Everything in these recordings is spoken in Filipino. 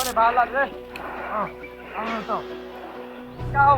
pre, bahala pre. Oh, ano to? Ikaw!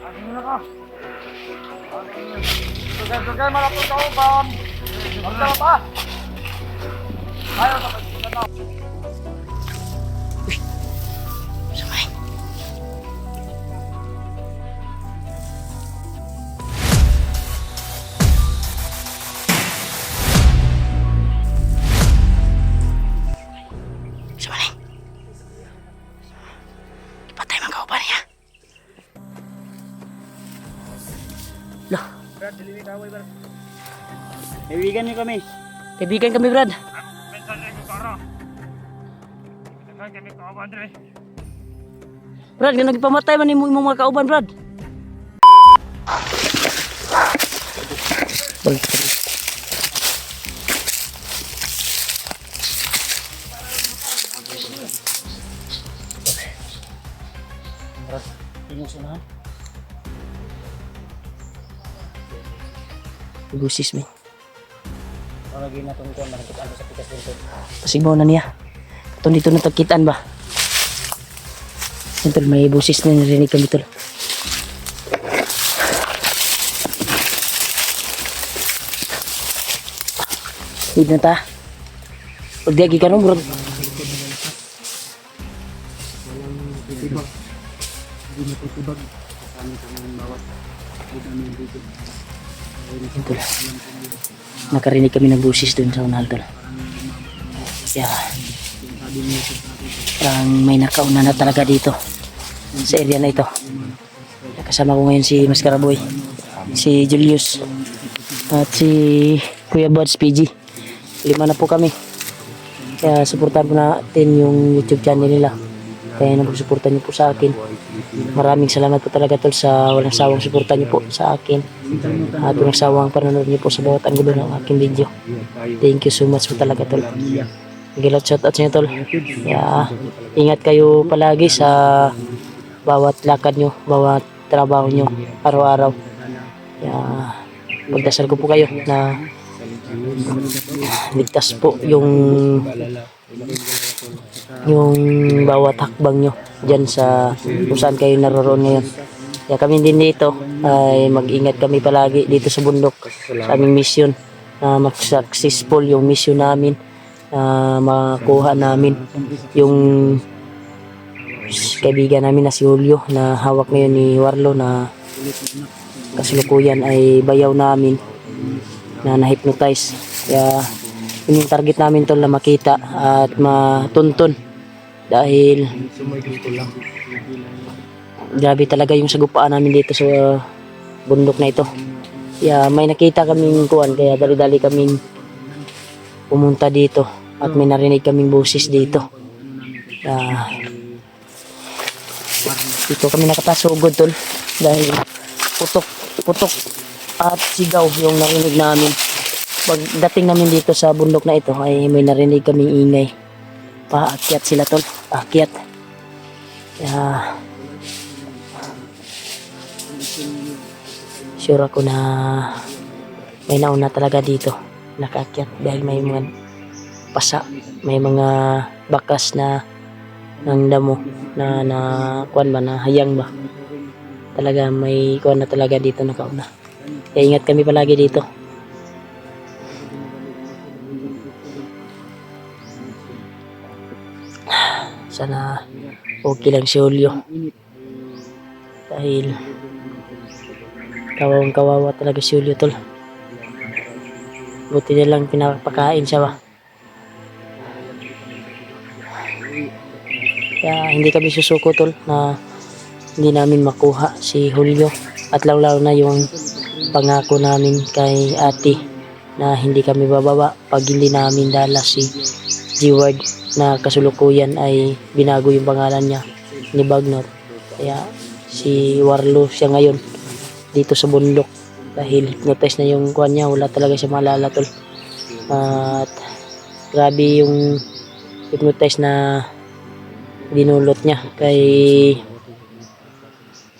Ano na ka? Sugay malapot ako, bam! Magdala pa! Ayaw sa pagkita na. Samay. Samay. Ipatay man kauban niya. Loh. Brad, dili ka away, Brad. Kaibigan niyo kami. Kaibigan kami, Brad. Mental na yung kara. Kailangan kami kawaban, Dre. Brad, nga nagpamatay man imong mga kauban, Brad. Brad, inusunahan. Busis mi. Ang lagi na itong kuwan, malakitaan ko sa pikas dito. Pasigbaw na niya. Katong dito na tagkitaan ba? Yan tol, may busis na narinig kami tol. Hindi na ta. Huwag di ka no, bro. Titibag. Hindi na titibag. Kasama kami ng bawat. Hindi namin dito. Yan tol. Nakarinig kami ng busis dun sa unahal tol. Kaya, parang may nakauna na talaga dito sa area na ito. Kasama ko ngayon si Mascaraboy, si Julius, at si Kuya Buds PG. 5 na po kami. Kaya supportan po natin yung YouTube channel nila. Kaya nag-suportan niyo po sa akin. Maraming salamat po talaga tol sa walang sawang suportan niyo po sa akin. At walang sawang panonood niyo po sa bawat anggulo ng aking video. Thank you so much po talaga tol. Gilot shout out sa inyo tol. Kaya ingat kayo palagi sa bawat lakad nyo, bawat trabaho nyo araw-araw. Kaya pagdasal ko po kayo na ligtas po yung bawat hakbang nyo dyan sa kung saan kayo naroon ngayon. Kaya kami din dito ay mag-ingat kami palagi dito sa bundok sa aming mission na mag-successful yung mission namin, na makuha namin yung kaibigan namin na si Julio na hawak ngayon ni Warlo na kasalukuyan ay bayaw namin na na-hypnotize. Kaya yun yung target namin tol na makita at matuntun dahil grabe talaga yung sagupaan namin dito sa bundok na ito. Kaya may nakita kaming kuwan kaya dali-dali kaming pumunta dito at may narinig kaming boses dito. Dito kami nakatasugod tol dahil putok at sigaw yung narinig namin. Pagdating namin dito sa bundok na ito ay may narinig kaming ingay. Paakyat sila tol, paakyat. Kaya sure ako na may nauna talaga dito nakaakyat dahil may mga pasa, may mga bakas na ng damo na kuan ba na hayang ba. Talaga may kuan na talaga dito nakauna. Kaya ingat kami palagi dito. Sana okay lang si Julio dahil kawawang kawawa talaga si Julio tol. Buti na lang pinapakain siya ba. Kaya hindi kami susuko tol na hindi namin makuha si Julio at lalo na yung pangako namin kay ate na hindi kami bababa pag hindi namin dala si G-Word na kasulukuyan ay binago yung pangalan niya ni Bagnot. Kaya si Warlo siya ngayon dito sa bundok dahil hypnotize na yung kuwan niya, wala talaga siya maalala tol. At grabe yung hypnotize na dinulot niya kay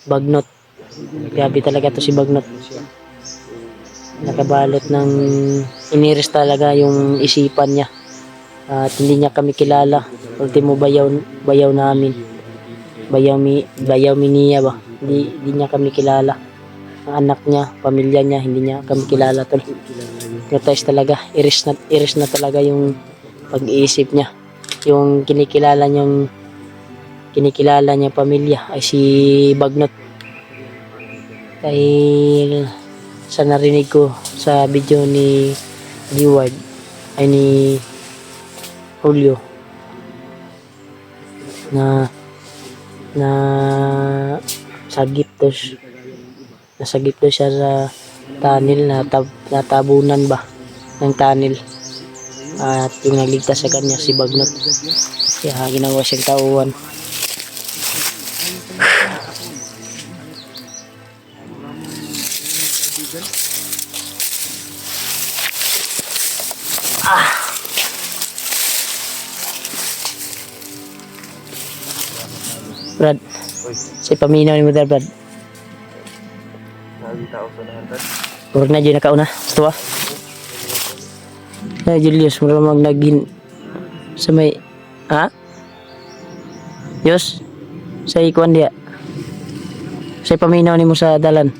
Bagnot. Grabe talaga to si Bagnot. Nakabalot ng iniris talaga yung isipan niya At hindi niya kami kilala. Ultimo bayaw namin. Bayaw mi niya ba? Hindi niya kami kilala. Ang anak niya, pamilya niya, hindi niya kami kilala tol. Traumatized talaga. Iris na talaga yung pag-iisip niya. Yung kinikilala niyang pamilya ay si Bagnot. Dahil sa narinig ko sa video ni Diwad ay ni Julio na sagip daw siya sa tunnel, natabunan ba ng tunnel, at yung nagligtas sa kanya si Bagnot, kaya ginawa siyang tauhan. Brad, si paminaw ni mo Brad. Huwag na dyan nakauna. Gusto ba? Ay, Julius, maramang nagin sa may... Ha? Yos? Sa ikuan dia. Sa paminaw ni mo sa dalan.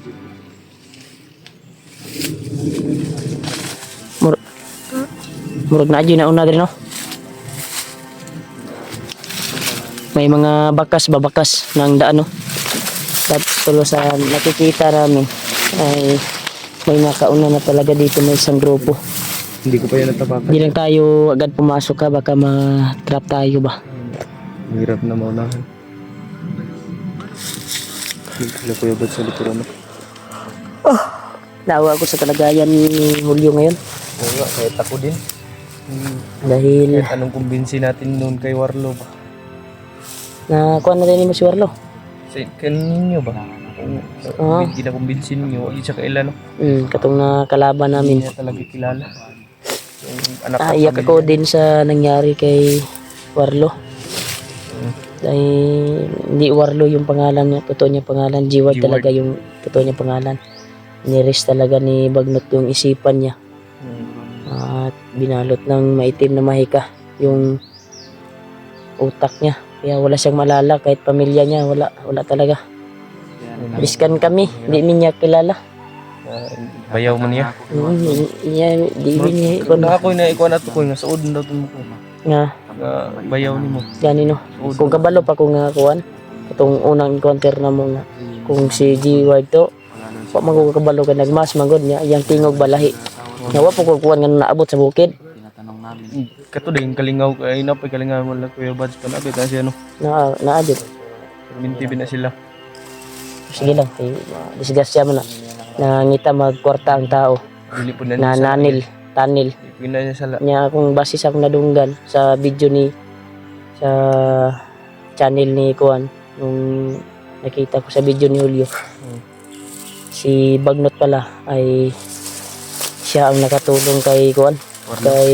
Murag na dyan na una din, no? May mga bakas ng daan, no? Tapos tulo sa nakikita namin ay may nakauna na talaga dito na isang grupo. Hindi ko pa yan natapakan. Hindi lang tayo agad pumasok ka, baka ma-trap tayo ba? Hirap na maunahan. Hindi sila Kuya Bad sa likuran. Nawa ako sa kalagayan ni Julio ngayon. Oo nga, kahit ako din. Dahil Kahit anong kumbinsi natin noon kay Warlo ba? nakuha na rin mo si Warlo. Kaninyo ba? Oo. Hindi na kumbinsi ninyo. Hindi siya kailan. Katong na kalaban namin. Hindi niya talaga kilala. Yung anak ng Iyak ako pamilya. din sa nangyari kay Warlo. Dahil hindi Warlo yung pangalan niya, totoo niya pangalan. G-Ward G-Ward. talaga yung totoo niya pangalan. Niris talaga ni Bagnot yung isipan niya. At binalot ng maitim na mahika yung utak niya. Kaya wala siyang malala, kahit pamilya niya, wala talaga. Biskan kami, di niya kilala. Bayaw mo niya. Di niya Kung ako na ikaw na ito ko, nga sa udon daw ito mo ko. nga, Nga bayaw ni mo. gani no. Kung kabalo pa ko nga kuan, itong unang encounter na mo nga, kung si G-Ward to, pa magkakabalo ka nagmas, manggod niya, iyang tingog balahi. Nawa po ko kuan nga naabot sa bukid. Kato din, kalingaw ka, ay napay kalingaw mo lang Kuya Bads pa nabit na siya no. Naadit. Mintibi na sila. Sige lang, disgrasya mo na. Nangita magkwarta ang tao. Dili po na Na niya sa tanil. Pina niya sala. Nya akong basis akong nadunggan sa video ni sa channel ni Kuan nung nakita ko sa video ni Julio. Si Bagnot pala ay siya ang nakatulong kay Kuan, kay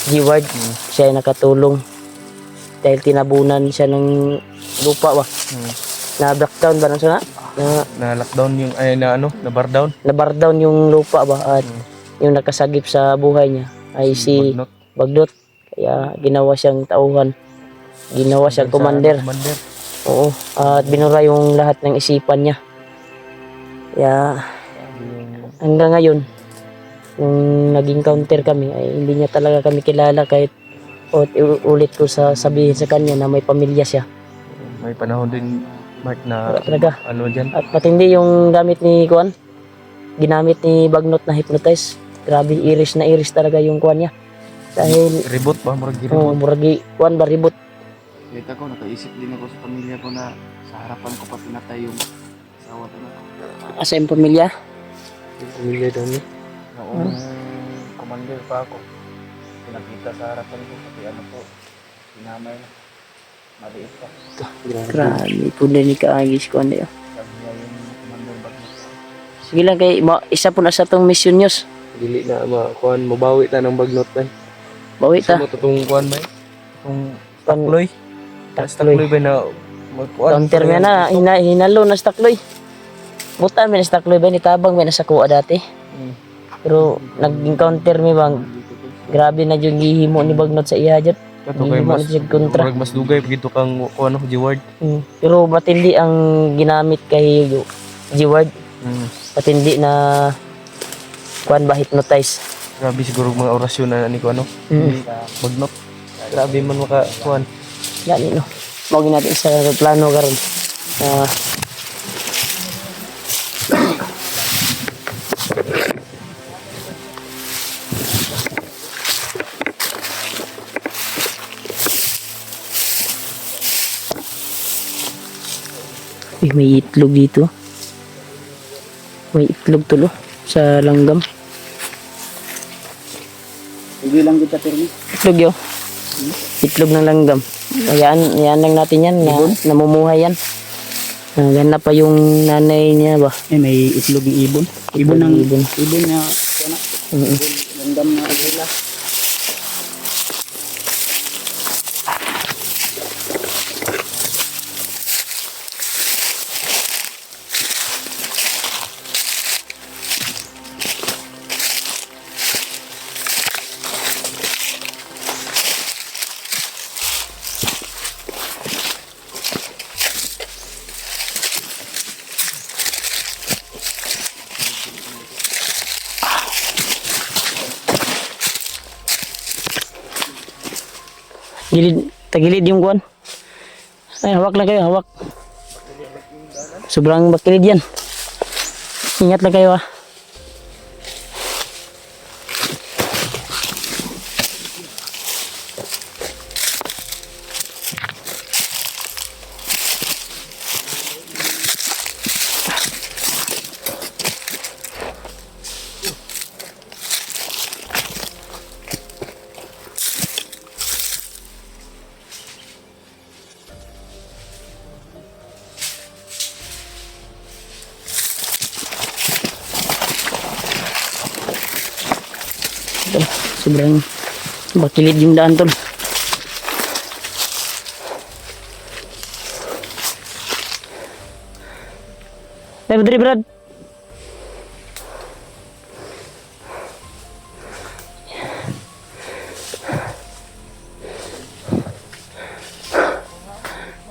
G-Ward. Siya ay nakatulong dahil tinabunan siya ng lupa ba. Na breakdown ba nang sana? Na lockdown yung ay na ano, na bar down. Na bar down yung lupa ba, at yung nakasagip sa buhay niya ay si Bagnot. Bagnot. Kaya ginawa siyang tauhan. Ginawa siyang commander. Commander. Oo. At binura yung lahat ng isipan niya. Kaya hanggang ngayon, nung naging counter kami, ay hindi niya talaga kami kilala, kahit ulit ko sabihin sa kanya na may pamilya siya. May panahon din Mark na Wala talaga. ano diyan. At matindi yung gamit ni Kuan. Ginamit ni Bagnot na hypnotize. Grabe, iris na iris talaga yung Kuan niya. Dahil Reboot ba murag oh, reboot. muragi Kuan ba ribot. Kita ko, nakaisip din ako sa pamilya ko na sa harapan ko pa pinatay yung asawa ko na. Asa yung pamilya? Pamilya daw niya. Noong commander pa ako, pinakita sa harapan ko, pati ano po, pinamay na. Maliit pa. Grabe, puna ni kaagis Kuan niya. Sabi niya yung commander Bagnot. Sige lang kay isa po na sa tong mission news. Dili na makuan mabawi ta ng Bagnot tay. Bawi ta. Mo tutong kuan ba? Tung Pan takloy. Takloy ba na magkuan? counter mo na hinalo na sa takloy. Buta mi na sa takloy ba ni tabang mi na sa kuha dati. Pero nag-encounter mi bang Grabe na yung gihimo ni Bagnot sa iya dyan. Kato kay Gihimo mas na siya kontra. murag mas dugay pagito kang ano G-word. Pero matindi ang ginamit kay G-Word. Matindi na kuan ba hypnotize. Grabe siguro mga orasyon na ni ko ano. Bagnot. Grabe man maka kuan. Gani no. Mawag natin sa plano karon. May itlog dito. May itlog tulo sa langgam. Hindi lang kita pirmi. Itlog yo. Itlog ng langgam. Ayan lang natin yan. Namumuhay yan. Ganap pa yung nanay niya ba? May itlog ng ibon. Ibon ng Ibon. ibon na kana. Landam na sila. Tagilid yung kuan. Ay, hawak lang kayo, hawak. Sobrang bakilid yan. Ingat lang kayo Sobrang bakilid yung daan tol. Eh, Badri, Brad.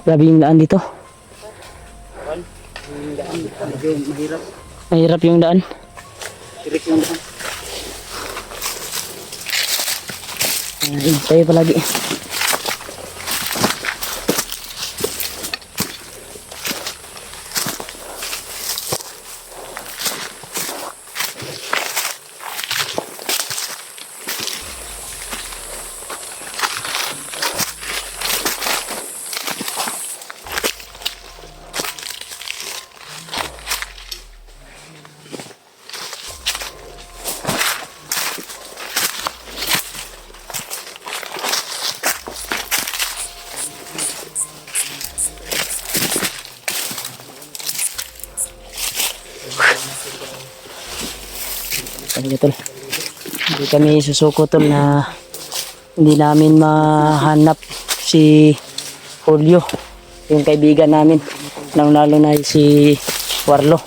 Grabe yung daan dito. Yung daan medyo mahirap. Mahirap yung daan. Tirik yung daan. Tayo palagi. Talaga tol. Hindi kami susuko tol na hindi namin mahanap si Julio, yung kaibigan namin. Lalo na si Warlo.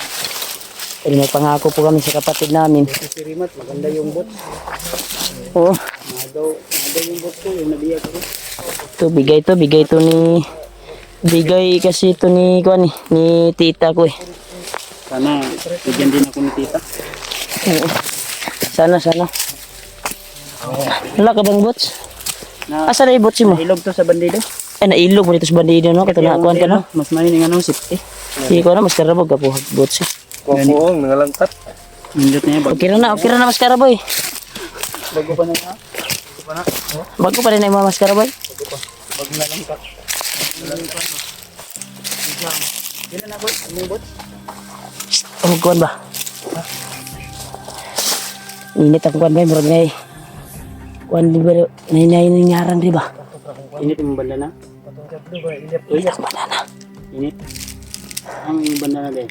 Pero may pangako po kami sa kapatid namin. Si Rimat, maganda yung bot. Oo. Nadaw yung bot ko, yung nabiyag ko. Bigay kasi ito ni kuan ni tita ko eh. Sana, bigyan din ako ni tita. Oo. Sana. Wala ka bang bots? Asa na yung bots mo? Ilog to sa bandido. Ay, nailog mo dito sa bandido, no? Katanakuan ka, no? Mas mahining anong safety. Hindi ko na, mas karabog ka po, bots eh. Kuang nangalangkat. Mindot na yan. Okay na, mas karaboy. Bago pa na nga. Bago pa rin na yung mga mas karaboy. Bago na lang ka. Ilan na bot? Ano yung bot? Oh, kuan ba? Init ang kuan ba? Murag na eh. Kuan di ba? Nainyaran di ba? Init yung bandana? Init ang banana. Init? Ang bandana din.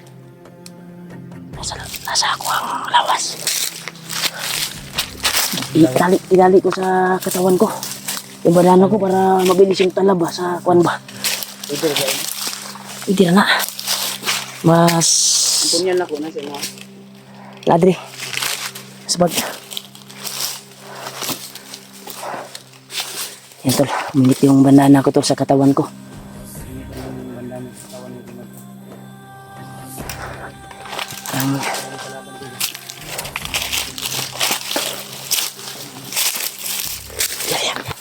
Nasa ako ang lawas. Itali ko sa katawan ko. Yung banana ko para mabilis yung talaba sa kuan ba? Hindi na nga. Mas... Punyan ako na sa mga. Ladri. Sabag. Yan tol, uminit yung banana ko tol sa katawan ko. Yung banda ng katawan mo din. Parang yeah.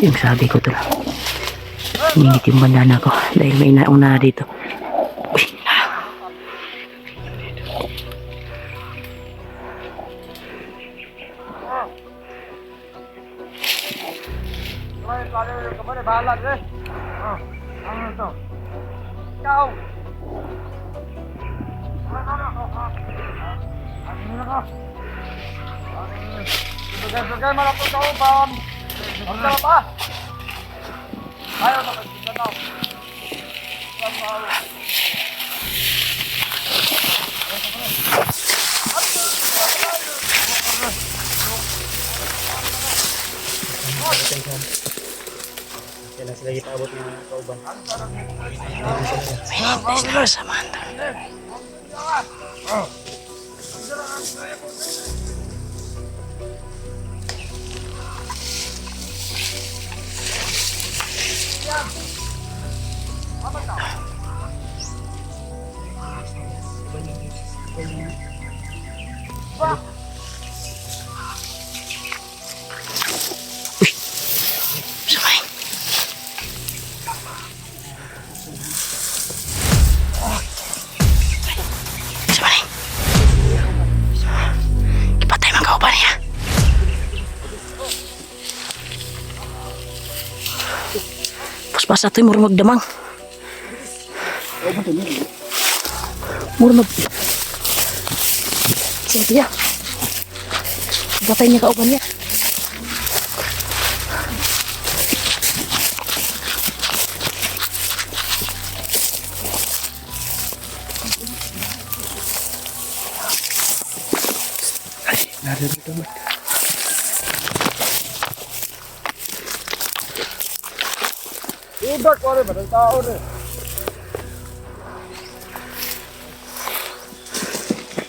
Yung sabi ko tol, uminit yung banana ko dahil may nauna dito. Uy, Bahala dre. Ano to? Ikaw. Ano ka? Bigay mo lang po sa ubam. Magdala pa. Ayaw na kagita daw. Kailan sila ipaabot ng kauban. may sila sa manda. Samay. Samay. Ipatay man kauban niya. Pas ato'y murag magdamang. Murag mag... Siya. Ipatay niya kauban niya. Narito mo. Udak ko rin, badang tao rin.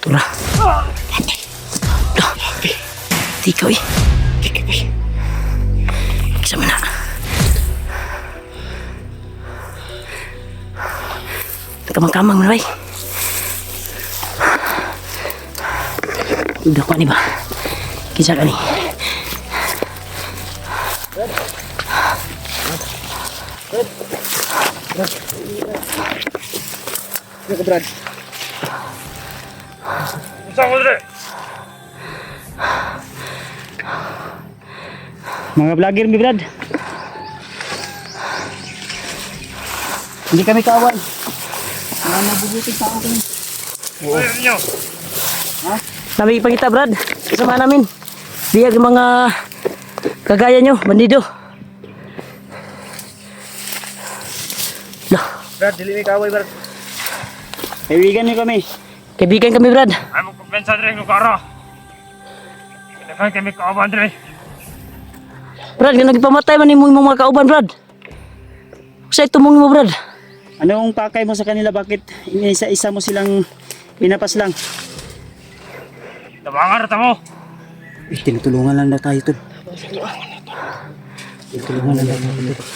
Tura. Tikaw eh. Sama na. Kamang-kamang mo na bay. Udah ko ni ba? Kisah ka ni. Ito Brad. Isang ulit. Mga vlogger mi Brad. Hindi kami kawan. Mga nabubuting tao kami. Ayun niyo. Nabi pangita Brad. Kasama namin. Biyag yung mga kagaya nyo, bandido. Lah, Brad, dili mi kaway Brad. Kaibigan niyo kami. kaibigan kami Brad. Ay mo kumpensa dre ng kara. Kailangan kami kauban dre. Brad, kung nagpamatay man yung mga kauban Brad. Sa itumong mo Brad. Anong pakay mo sa kanila? Bakit isa-isa mo silang pinapas lang? Tabangar ta mo. Tinutulungan lang na tayo tol. Tinutulungan lang tayo tol.